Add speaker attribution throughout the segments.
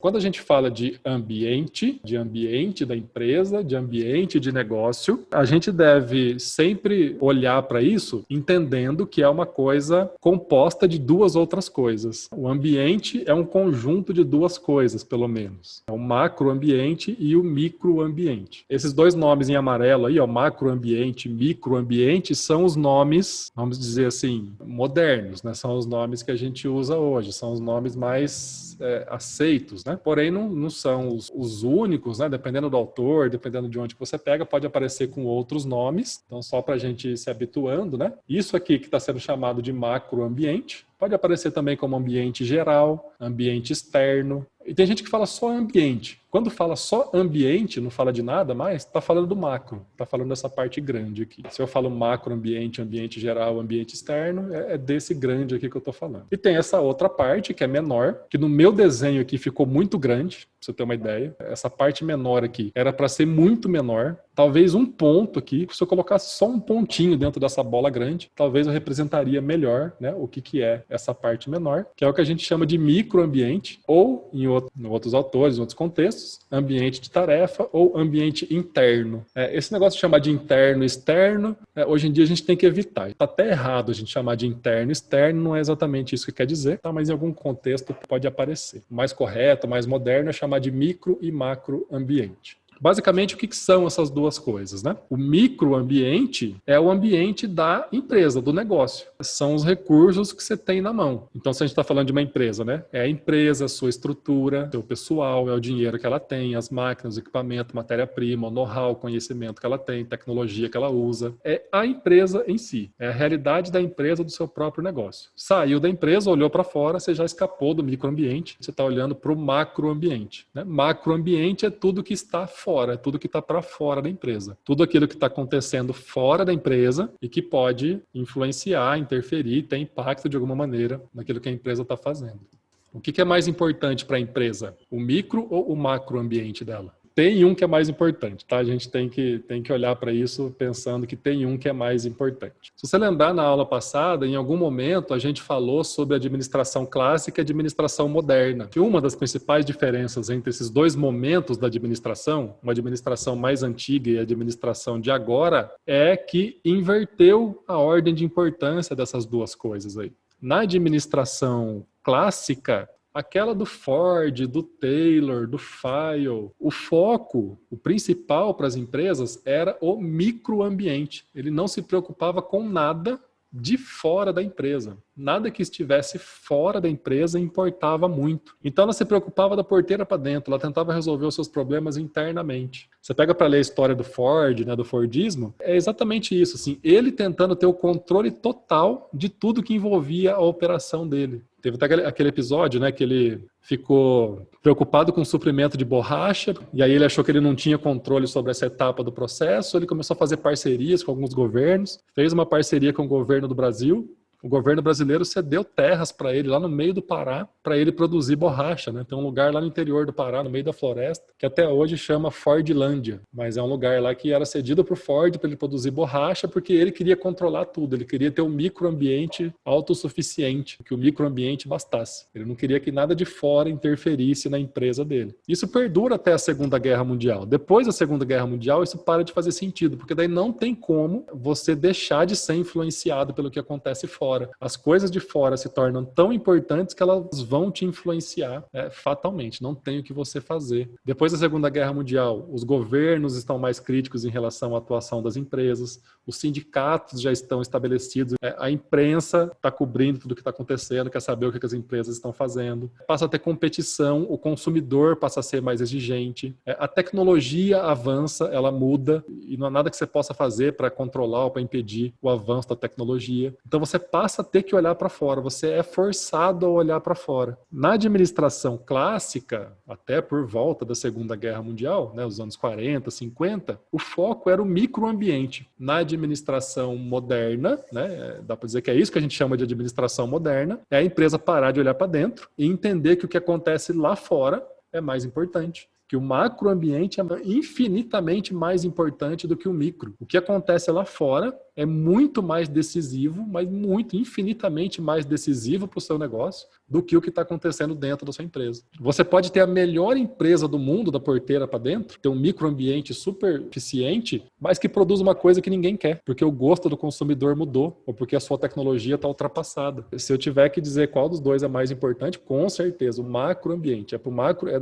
Speaker 1: Quando a gente fala de ambiente da empresa, de ambiente de negócio, a gente deve sempre olhar para isso entendendo que é uma coisa composta de duas outras coisas. O ambiente é um conjunto de duas coisas, pelo menos. É o macroambiente e o microambiente. Esses dois nomes em amarelo aí, ó, macroambiente, microambiente, são os nomes, vamos dizer assim, modernos, né? São os nomes que a gente usa hoje, são os nomes mais aceitos, né? Porém, não são os únicos, né? Dependendo do autor, dependendo de onde você pega, pode aparecer com outros nomes. Então, só para a gente ir se habituando, né? Isso aqui que está sendo chamado de macroambiente, pode aparecer também como ambiente geral, ambiente externo. E tem gente que fala só ambiente. Quando fala só ambiente, não fala de nada mais, está falando do macro, está falando dessa parte grande aqui. Se eu falo macroambiente, ambiente geral, ambiente externo, é desse grande aqui que eu estou falando. E tem essa outra parte que é menor, que no meu desenho aqui ficou muito grande, pra você ter uma ideia. Essa parte menor aqui era para ser muito menor. Talvez um ponto aqui, se eu colocasse só um pontinho dentro dessa bola grande, talvez eu representaria melhor, né, o que é essa parte menor, que é o que a gente chama de microambiente, ou em outros autores, em outros contextos, ambiente de tarefa ou ambiente interno. Esse negócio de chamar de interno e externo, hoje em dia a gente tem que evitar. Está até errado a gente chamar de interno e externo, não é exatamente isso que quer dizer, tá? Mas em algum contexto pode aparecer. O mais correto, o mais moderno é chamar de micro e macroambiente. Basicamente, o que são essas duas coisas, né? O microambiente é o ambiente da empresa, do negócio. São os recursos que você tem na mão. Então, se a gente está falando de uma empresa, né? É a empresa, a sua estrutura, seu pessoal, é o dinheiro que ela tem, as máquinas, o equipamento, matéria-prima, o know-how, o conhecimento que ela tem, tecnologia que ela usa. É a empresa em si. É a realidade da empresa, do seu próprio negócio. Saiu da empresa, olhou para fora, você já escapou do microambiente, você está olhando para o macroambiente, né? Macroambiente é tudo que está fora, é tudo que está para fora da empresa. Tudo aquilo que está acontecendo fora da empresa e que pode influenciar, interferir, ter impacto de alguma maneira naquilo que a empresa está fazendo. O que é mais importante para a empresa? O micro ou o macroambiente dela? Tem um que é mais importante, tá? A gente tem que olhar para isso pensando que tem um que é mais importante. Se você lembrar, na aula passada, em algum momento a gente falou sobre administração clássica e administração moderna. E uma das principais diferenças entre esses dois momentos da administração, uma administração mais antiga e a administração de agora, é que inverteu a ordem de importância dessas duas coisas aí. Na administração clássica, aquela do Ford, do Taylor, do Fayol, o foco, o principal para as empresas era o microambiente. Ele não se preocupava com nada de fora da empresa. Nada que estivesse fora da empresa importava muito. Então ela se preocupava da porteira para dentro, ela tentava resolver os seus problemas internamente. Você pega para ler a história do Ford, né, do Fordismo, é exatamente isso, assim, ele tentando ter o controle total de tudo que envolvia a operação dele. Teve até aquele episódio, né, que ele ficou preocupado com o suprimento de borracha, e aí ele achou que ele não tinha controle sobre essa etapa do processo, ele começou a fazer parcerias com alguns governos, fez uma parceria com o governo do Brasil. O governo brasileiro cedeu terras para ele lá no meio do Pará, para ele produzir borracha, né? Tem um lugar lá no interior do Pará, no meio da floresta, que até hoje chama Fordlândia, mas é um lugar lá que era cedido para o Ford para ele produzir borracha, porque ele queria controlar tudo, ele queria ter um microambiente autossuficiente, que o microambiente bastasse. Ele não queria que nada de fora interferisse na empresa dele. Isso perdura até a Segunda Guerra Mundial. Depois da Segunda Guerra Mundial, isso para de fazer sentido, porque daí não tem como você deixar de ser influenciado pelo que acontece fora. As coisas de fora se tornam tão importantes que elas vão te influenciar fatalmente. Não tem o que você fazer. Depois da Segunda Guerra Mundial, os governos estão mais críticos em relação à atuação das empresas, os sindicatos já estão estabelecidos, a imprensa está cobrindo tudo o que está acontecendo, quer saber o que as empresas estão fazendo. Passa a ter competição, o consumidor passa a ser mais exigente, a tecnologia avança, ela muda, e não há nada que você possa fazer para controlar ou para impedir o avanço da tecnologia. Então você passa a ter que olhar para fora, você é forçado a olhar para fora. Na administração clássica, até por volta da Segunda Guerra Mundial, né, os anos 40, 50, o foco era o microambiente. Na administração moderna, né, dá para dizer que é isso que a gente chama de administração moderna, é a empresa parar de olhar para dentro e entender que o que acontece lá fora é mais importante. que o macroambiente é infinitamente mais importante do que o micro. O que acontece lá fora é muito mais decisivo, mas muito, infinitamente mais decisivo para o seu negócio do que o que está acontecendo dentro da sua empresa. Você pode ter a melhor empresa do mundo, da porteira para dentro, ter um microambiente super eficiente, mas que produz uma coisa que ninguém quer, porque o gosto do consumidor mudou, ou porque a sua tecnologia está ultrapassada. Se eu tiver que dizer qual dos dois é mais importante, com certeza, o macroambiente.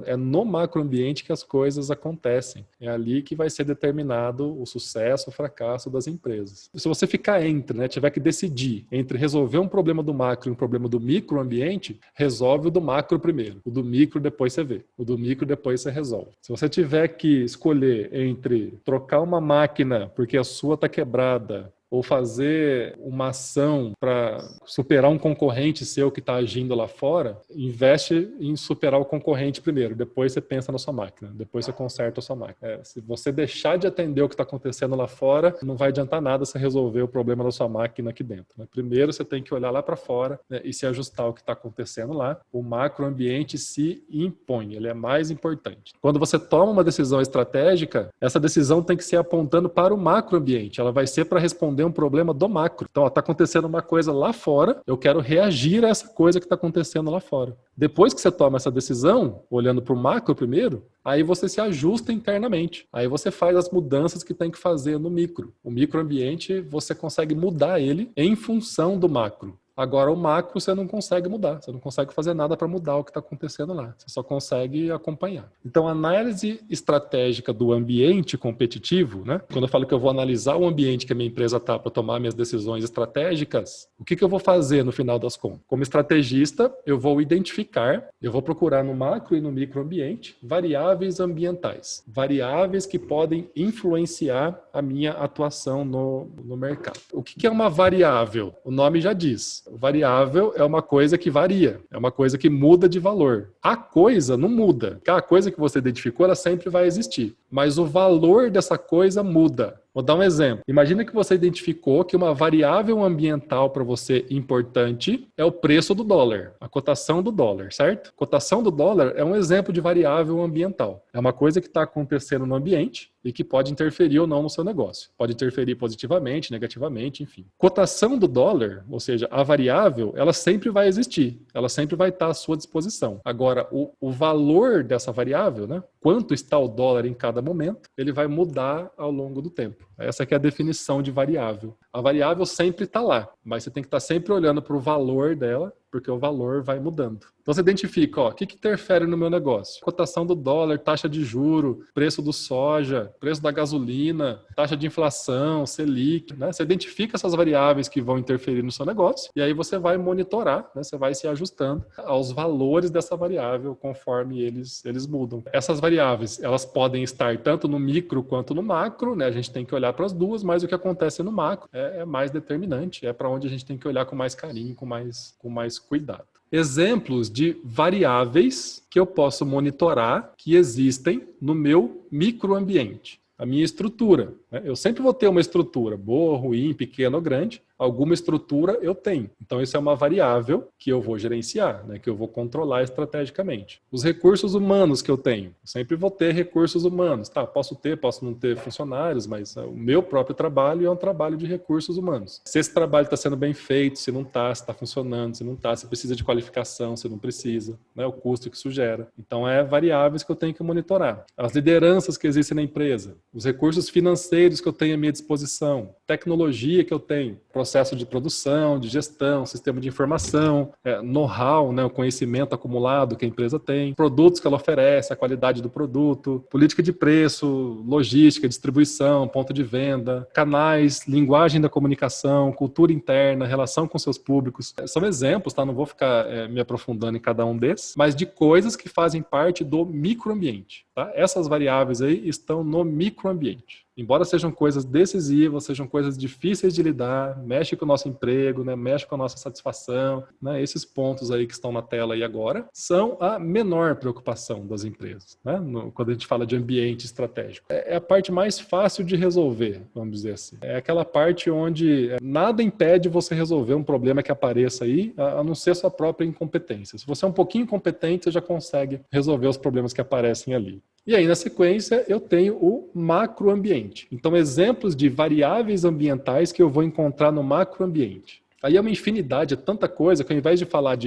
Speaker 1: É no macroambiente que as coisas acontecem. É ali que vai ser determinado o sucesso, o fracasso das empresas. Se você ficar tiver que decidir entre resolver um problema do macro e um problema do microambiente, resolve o do macro primeiro. O do micro depois você vê. O do micro depois você resolve. Se você tiver que escolher entre trocar uma máquina porque a sua está quebrada, ou fazer uma ação para superar um concorrente seu que está agindo lá fora, investe em superar o concorrente primeiro, depois você pensa na sua máquina, depois você conserta a sua máquina. Se você deixar de atender o que está acontecendo lá fora, não vai adiantar nada você resolver o problema da sua máquina aqui dentro, né? Primeiro você tem que olhar lá para fora, né, e se ajustar ao que está acontecendo lá. O macroambiente se impõe, ele é mais importante. Quando você toma uma decisão estratégica, essa decisão tem que ser apontando para o macroambiente, ela vai ser para responder um problema do macro. Então, está acontecendo uma coisa lá fora, eu quero reagir a essa coisa que está acontecendo lá fora. Depois que você toma essa decisão, olhando para o macro primeiro, aí você se ajusta internamente. Aí você faz as mudanças que tem que fazer no micro. O microambiente, você consegue mudar ele em função do macro. Agora, o macro você não consegue mudar, você não consegue fazer nada para mudar o que está acontecendo lá, você só consegue acompanhar. Então, a análise estratégica do ambiente competitivo, né? Quando eu falo que eu vou analisar o ambiente que a minha empresa está para tomar minhas decisões estratégicas, o que eu vou fazer no final das contas? Como estrategista, eu vou procurar no macro e no microambiente variáveis ambientais, variáveis que podem influenciar a minha atuação no mercado. O que é uma variável? O nome já diz. Variável é uma coisa que varia, é uma coisa que muda de valor. A coisa não muda. A coisa que você identificou, ela sempre vai existir. Mas o valor dessa coisa muda. Vou dar um exemplo. Imagina que você identificou que uma variável ambiental para você importante é o preço do dólar, a cotação do dólar, certo? A cotação do dólar é um exemplo de variável ambiental. É uma coisa que está acontecendo no ambiente e que pode interferir ou não no seu negócio. Pode interferir positivamente, negativamente, enfim. Cotação do dólar, ou seja, a variável, ela sempre vai existir. Ela sempre vai estar à sua disposição. Agora, o valor dessa variável, né? Quanto está o dólar em cada momento, ele vai mudar ao longo do tempo. Essa que é a definição de variável. A variável sempre está lá, mas você tem que estar sempre olhando para o valor dela, porque o valor vai mudando. Então você identifica, o que interfere no meu negócio? Cotação do dólar, taxa de juro, preço do soja, preço da gasolina, taxa de inflação, Selic, né? Você identifica essas variáveis que vão interferir no seu negócio e aí você vai monitorar, né? Você vai se ajustando aos valores dessa variável conforme eles mudam. Essas variáveis, elas podem estar tanto no micro quanto no macro, né? A gente tem que olhar para as duas, mas o que acontece no macro é mais determinante, é para onde a gente tem que olhar com mais carinho, com mais cuidado. Exemplos de variáveis que eu posso monitorar que existem no meu microambiente. A minha estrutura, né? Eu sempre vou ter uma estrutura, boa, ruim, pequena ou grande. Alguma estrutura eu tenho. Então, isso é uma variável que eu vou gerenciar, né? Que eu vou controlar estrategicamente. Os recursos humanos que eu tenho. Eu sempre vou ter recursos humanos. Tá, posso não ter funcionários, mas o meu próprio trabalho é um trabalho de recursos humanos. Se esse trabalho está sendo bem feito, se não está, se está funcionando, se não está, se precisa de qualificação, se não precisa, né? O custo que isso gera. Então, é variáveis que eu tenho que monitorar. As lideranças que existem na empresa. Os recursos financeiros que eu tenho à minha disposição. Tecnologia que eu tenho. Processo de produção, de gestão, sistema de informação, know-how, né, o conhecimento acumulado que a empresa tem, produtos que ela oferece, a qualidade do produto, política de preço, logística, distribuição, ponto de venda, canais, linguagem da comunicação, cultura interna, relação com seus públicos. São exemplos, tá? Não vou ficar me aprofundando em cada um desses, mas de coisas que fazem parte do microambiente. Tá? Essas variáveis aí estão no microambiente. Embora sejam coisas decisivas, sejam coisas difíceis de lidar, mexe com o nosso emprego, né? Mexe com a nossa satisfação, né? Esses pontos aí que estão na tela aí agora são a menor preocupação das empresas, né? Quando a gente fala de ambiente estratégico. É a parte mais fácil de resolver, vamos dizer assim. É aquela parte onde nada impede você resolver um problema que apareça aí, a não ser sua própria incompetência. Se você é um pouquinho incompetente, você já consegue resolver os problemas que aparecem ali. E aí, na sequência, eu tenho o macroambiente. Então, exemplos de variáveis ambientais que eu vou encontrar no macroambiente. Aí é uma infinidade, é tanta coisa que ao invés de falar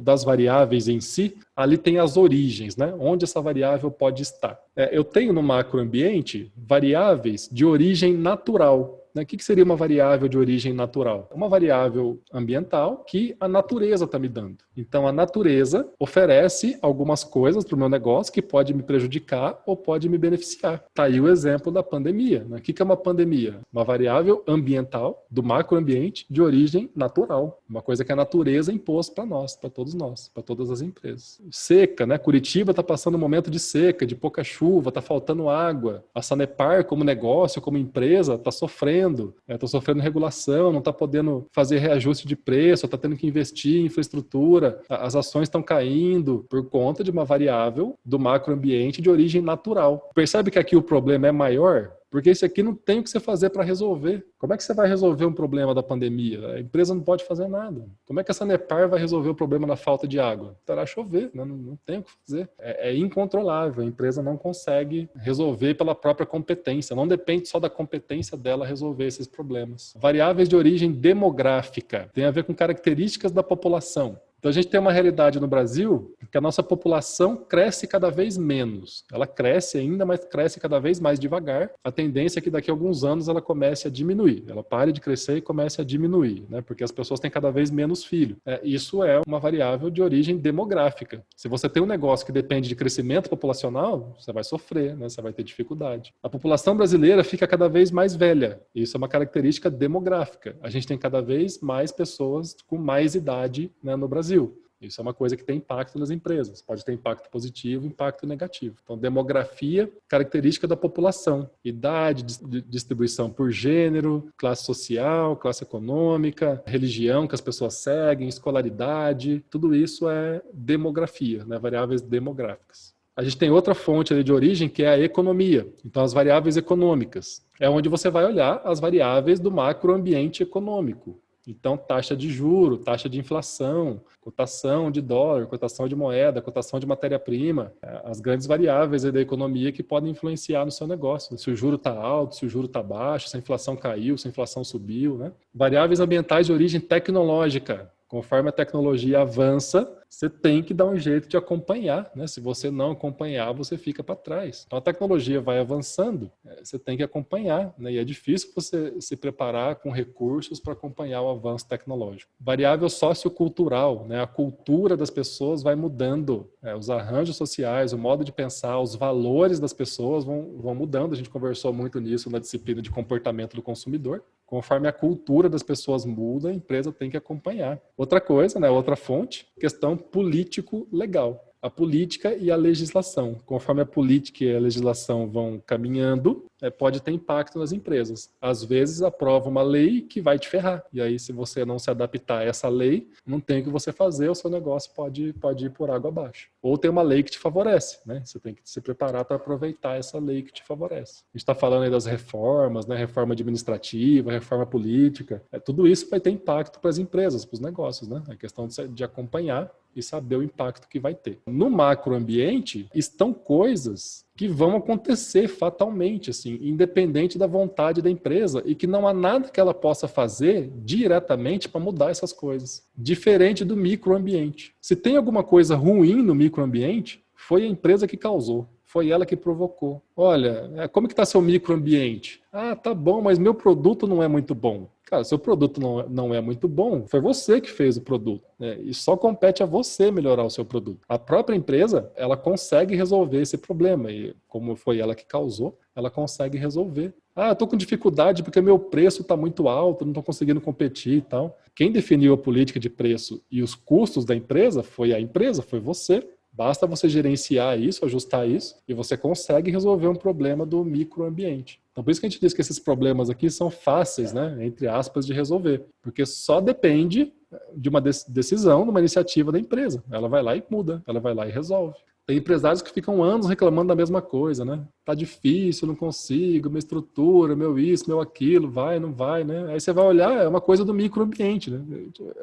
Speaker 1: das variáveis em si, ali tem as origens, né? Onde essa variável pode estar. Eu tenho no macroambiente variáveis de origem natural. O que seria uma variável de origem natural? Uma variável ambiental que a natureza está me dando. Então, a natureza oferece algumas coisas para o meu negócio que pode me prejudicar ou pode me beneficiar. Está aí o exemplo da pandemia. O que é uma pandemia? Uma variável ambiental do macroambiente de origem natural. Uma coisa que a natureza impôs para nós, para todos nós, para todas as empresas. Seca, né? Curitiba está passando um momento de seca, de pouca chuva, está faltando água. A Sanepar, como negócio, como empresa, está sofrendo. Está sofrendo regulação, não está podendo fazer reajuste de preço, está tendo que investir em infraestrutura, as ações estão caindo por conta de uma variável do macroambiente de origem natural. Percebe que aqui o problema é maior? Porque isso aqui não tem o que você fazer para resolver. Como é que você vai resolver um problema da pandemia? A empresa não pode fazer nada. Como é que a Sanepar vai resolver o problema da falta de água? Terá chover, né? Não tem o que fazer. É incontrolável. A empresa não consegue resolver pela própria competência. Não depende só da competência dela resolver esses problemas. Variáveis de origem demográfica. Tem a ver com características da população. Então a gente tem uma realidade no Brasil que a nossa população cresce cada vez menos. Ela cresce ainda, mas cresce cada vez mais devagar. A tendência é que daqui a alguns anos ela comece a diminuir. Ela pare de crescer e comece a diminuir, né? Porque as pessoas têm cada vez menos filhos. Isso é uma variável de origem demográfica. Se você tem um negócio que depende de crescimento populacional, você vai sofrer, né? Você vai ter dificuldade. A população brasileira fica cada vez mais velha. Isso é uma característica demográfica. A gente tem cada vez mais pessoas com mais idade, né, no Brasil. Isso é uma coisa que tem impacto nas empresas. Pode ter impacto positivo e impacto negativo. Então, demografia, característica da população. Idade, distribuição por gênero, classe social, classe econômica, religião que as pessoas seguem, escolaridade. Tudo isso é demografia, né? Variáveis demográficas. A gente tem outra fonte ali de origem, que é a economia. Então, as variáveis econômicas. É onde você vai olhar as variáveis do macroambiente econômico. Então, taxa de juro, taxa de inflação, cotação de dólar, cotação de moeda, cotação de matéria-prima, as grandes variáveis da economia que podem influenciar no seu negócio. Se o juro está alto, se o juro está baixo, se a inflação caiu, se a inflação subiu, né? Variáveis ambientais de origem tecnológica. Conforme a tecnologia avança, você tem que dar um jeito de acompanhar, né? Se você não acompanhar, você fica para trás. Então, a tecnologia vai avançando, você tem que acompanhar, né? E é difícil você se preparar com recursos para acompanhar o avanço tecnológico. Variável sociocultural, né? A cultura das pessoas vai mudando, os arranjos sociais, o modo de pensar, os valores das pessoas vão mudando. A gente conversou muito nisso na disciplina de comportamento do consumidor. Conforme a cultura das pessoas muda, a empresa tem que acompanhar. Outra coisa, né, outra fonte, questão político-legal. A política e a legislação. Conforme a política e a legislação vão caminhando, pode ter impacto nas empresas. Às vezes aprova uma lei que vai te ferrar. E aí, se você não se adaptar a essa lei, não tem o que você fazer, o seu negócio pode ir por água abaixo. Ou tem uma lei que te favorece, né? Você tem que se preparar para aproveitar essa lei que te favorece. A gente está falando aí das reformas, né? Reforma administrativa, reforma política. Tudo isso vai ter impacto para as empresas, para os negócios, né? A questão de acompanhar e saber o impacto que vai ter. No macroambiente, estão coisas que vão acontecer fatalmente, assim, independente da vontade da empresa, e que não há nada que ela possa fazer diretamente para mudar essas coisas. Diferente do microambiente. Se tem alguma coisa ruim no microambiente, foi a empresa que causou. Foi ela que provocou. Olha, como que está seu microambiente? Ah, tá bom, mas meu produto não é muito bom. Cara, seu produto não é muito bom, foi você que fez o produto, né? E só compete a você melhorar o seu produto. A própria empresa, ela consegue resolver esse problema e como foi ela que causou, ela consegue resolver. Ah, eu estou com dificuldade porque meu preço está muito alto, não estou conseguindo competir e tal. Quem definiu a política de preço e os custos da empresa foi a empresa, foi você. Basta você gerenciar isso, ajustar isso, e você consegue resolver um problema do microambiente. Então, por isso que a gente diz que esses problemas aqui são fáceis, né, entre aspas, de resolver. Porque só depende de uma decisão, de uma iniciativa da empresa. Ela vai lá e muda, ela vai lá e resolve. Tem empresários que ficam anos reclamando da mesma coisa, né? Tá difícil, não consigo, minha estrutura, meu isso, meu aquilo, vai, não vai, né? Aí você vai olhar, é uma coisa do microambiente, né?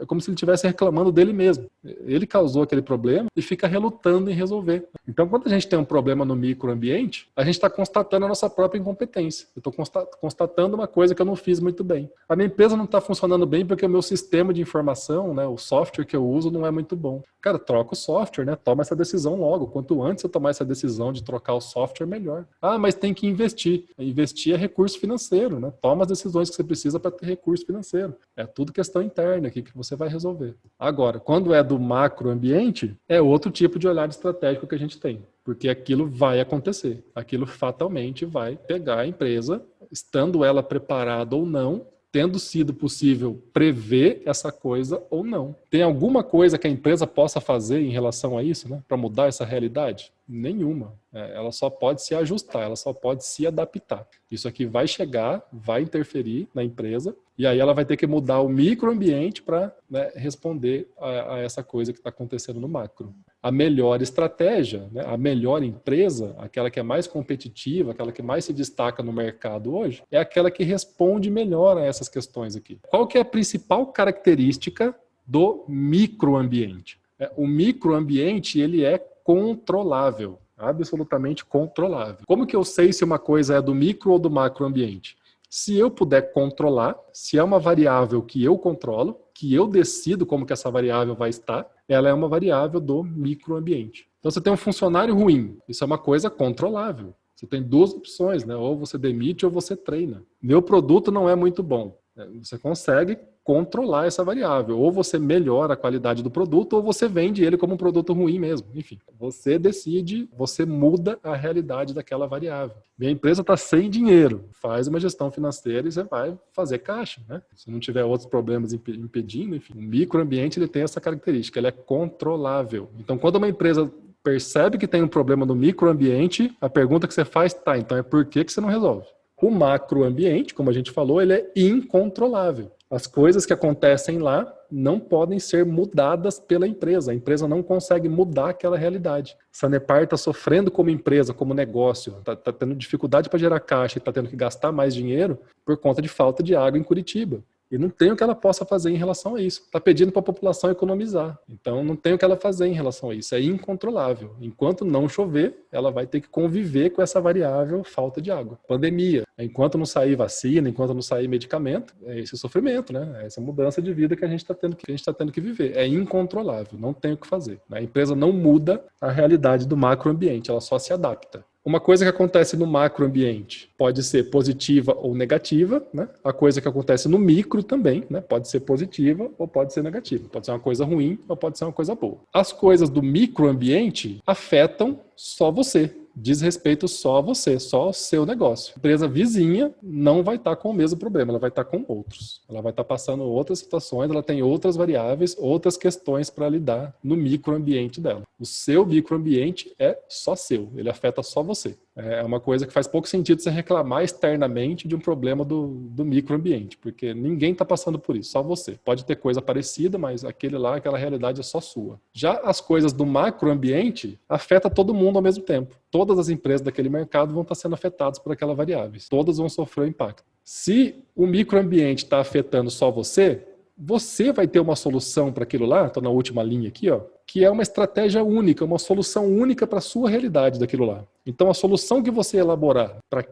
Speaker 1: É como se ele estivesse reclamando dele mesmo. Ele causou aquele problema e fica relutando em resolver. Então, quando a gente tem um problema no microambiente, a gente está constatando a nossa própria incompetência. Eu estou constatando uma coisa que eu não fiz muito bem. A minha empresa não está funcionando bem porque o meu sistema de informação, né, o software que eu uso não é muito bom. Cara, troca o software, né? Toma essa decisão logo. Quanto antes eu tomar essa decisão de trocar o software, melhor. Ah, mas tem que investir. Investir é recurso financeiro, né? Toma as decisões que você precisa para ter recurso financeiro. É tudo questão interna aqui que você vai resolver. Agora, quando é do macroambiente, é outro tipo de olhar estratégico que a gente tem. Porque aquilo vai acontecer. Aquilo fatalmente vai pegar a empresa, estando ela preparada ou não, tendo sido possível prever essa coisa ou não. Tem alguma coisa que a empresa possa fazer em relação a isso, né, para mudar essa realidade? Nenhuma. Ela só pode se ajustar, ela só pode se adaptar. Isso aqui vai chegar, vai interferir na empresa, e aí ela vai ter que mudar o microambiente para, né, responder a essa coisa que está acontecendo no macro. A melhor estratégia, né, a melhor empresa, aquela que é mais competitiva, aquela que mais se destaca no mercado hoje, é aquela que responde melhor a essas questões aqui. Qual que é a principal característica do microambiente? O microambiente, ele é controlável, absolutamente controlável. Como que eu sei se uma coisa é do micro ou do macroambiente? Se eu puder controlar, se é uma variável que eu controlo, que eu decido como que essa variável vai estar, ela é uma variável do microambiente. Então você tem um funcionário ruim, isso é uma coisa controlável. Você tem duas opções, né? Ou você demite ou você treina. Meu produto não é muito bom. Você consegue controlar essa variável. Ou você melhora a qualidade do produto, ou você vende ele como um produto ruim mesmo. Enfim, você decide, você muda a realidade daquela variável. Minha empresa está sem dinheiro. Faz uma gestão financeira e você vai fazer caixa, né? Se não tiver outros problemas impedindo, enfim. O microambiente, ele tem essa característica, ele é controlável. Então, quando uma empresa percebe que tem um problema no microambiente, a pergunta que você faz, tá, então é por que você não resolve? O macroambiente, como a gente falou, ele é incontrolável. As coisas que acontecem lá não podem ser mudadas pela empresa. A empresa não consegue mudar aquela realidade. Sanepar está sofrendo como empresa, como negócio, está tendo dificuldade para gerar caixa e está tendo que gastar mais dinheiro por conta de falta de água em Curitiba. E não tem o que ela possa fazer em relação a isso. Está pedindo para a população economizar. Então, não tem o que ela fazer em relação a isso. É incontrolável. Enquanto não chover, ela vai ter que conviver com essa variável falta de água. Pandemia. Enquanto não sair vacina, enquanto não sair medicamento, é esse sofrimento, né? É essa mudança de vida que a gente está tendo que viver. É incontrolável. Não tem o que fazer. A empresa não muda a realidade do macroambiente. Ela só se adapta. Uma coisa que acontece no macroambiente pode ser positiva ou negativa, né? A coisa que acontece no micro também, né? Pode ser positiva ou pode ser negativa. Pode ser uma coisa ruim ou pode ser uma coisa boa. As coisas do microambiente afetam só você. Diz respeito só a você, só ao seu negócio. A empresa vizinha não vai estar com o mesmo problema, ela vai estar com outros. Ela vai estar passando outras situações, ela tem outras variáveis, outras questões para lidar no microambiente dela. O seu microambiente é só seu, ele afeta só você. É uma coisa que faz pouco sentido você reclamar externamente de um problema do microambiente, porque ninguém está passando por isso, só você. Pode ter coisa parecida, mas aquela realidade é só sua. Já as coisas do macroambiente afetam todo mundo ao mesmo tempo. Todas as empresas daquele mercado vão estar sendo afetadas por aquela variável. Todas vão sofrer o impacto. Se o microambiente está afetando só você, você vai ter uma solução para aquilo lá, estou na última linha aqui, ó, que é uma estratégia única, uma solução única para a sua realidade daquilo lá. Então, a solução que você elaborar para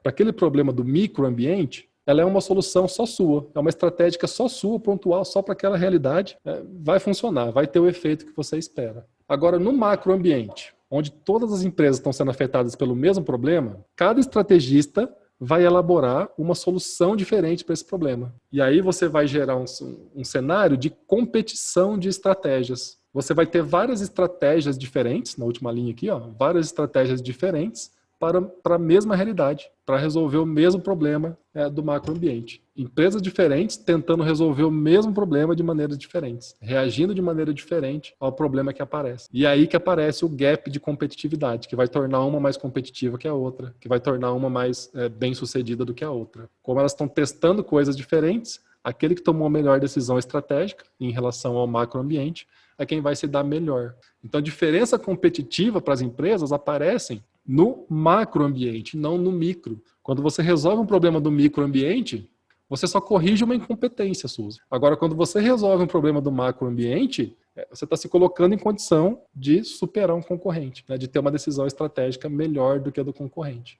Speaker 1: aquele problema do microambiente, ela é uma solução só sua, é uma estratégia só sua, pontual, só para aquela realidade, vai funcionar, vai ter o efeito que você espera. Agora, no macroambiente, onde todas as empresas estão sendo afetadas pelo mesmo problema, cada estrategista vai elaborar uma solução diferente para esse problema. E aí você vai gerar um cenário de competição de estratégias. Você vai ter várias estratégias diferentes, na última linha aqui, ó, várias estratégias diferentes para a mesma realidade, para resolver o mesmo problema do macroambiente. Empresas diferentes tentando resolver o mesmo problema de maneiras diferentes, reagindo de maneira diferente ao problema que aparece. E aí que aparece o gap de competitividade, que vai tornar uma mais competitiva que a outra, que vai tornar uma mais bem-sucedida do que a outra. Como elas estão testando coisas diferentes, Aquele que tomou a melhor decisão estratégica em relação ao macroambiente é quem vai se dar melhor. Então, a diferença competitiva para as empresas aparecem no macroambiente, não no micro. Quando você resolve um problema do microambiente, você só corrige uma incompetência, Suzy. Agora, quando você resolve um problema do macroambiente, você está se colocando em condição de superar um concorrente, né, de ter uma decisão estratégica melhor do que a do concorrente.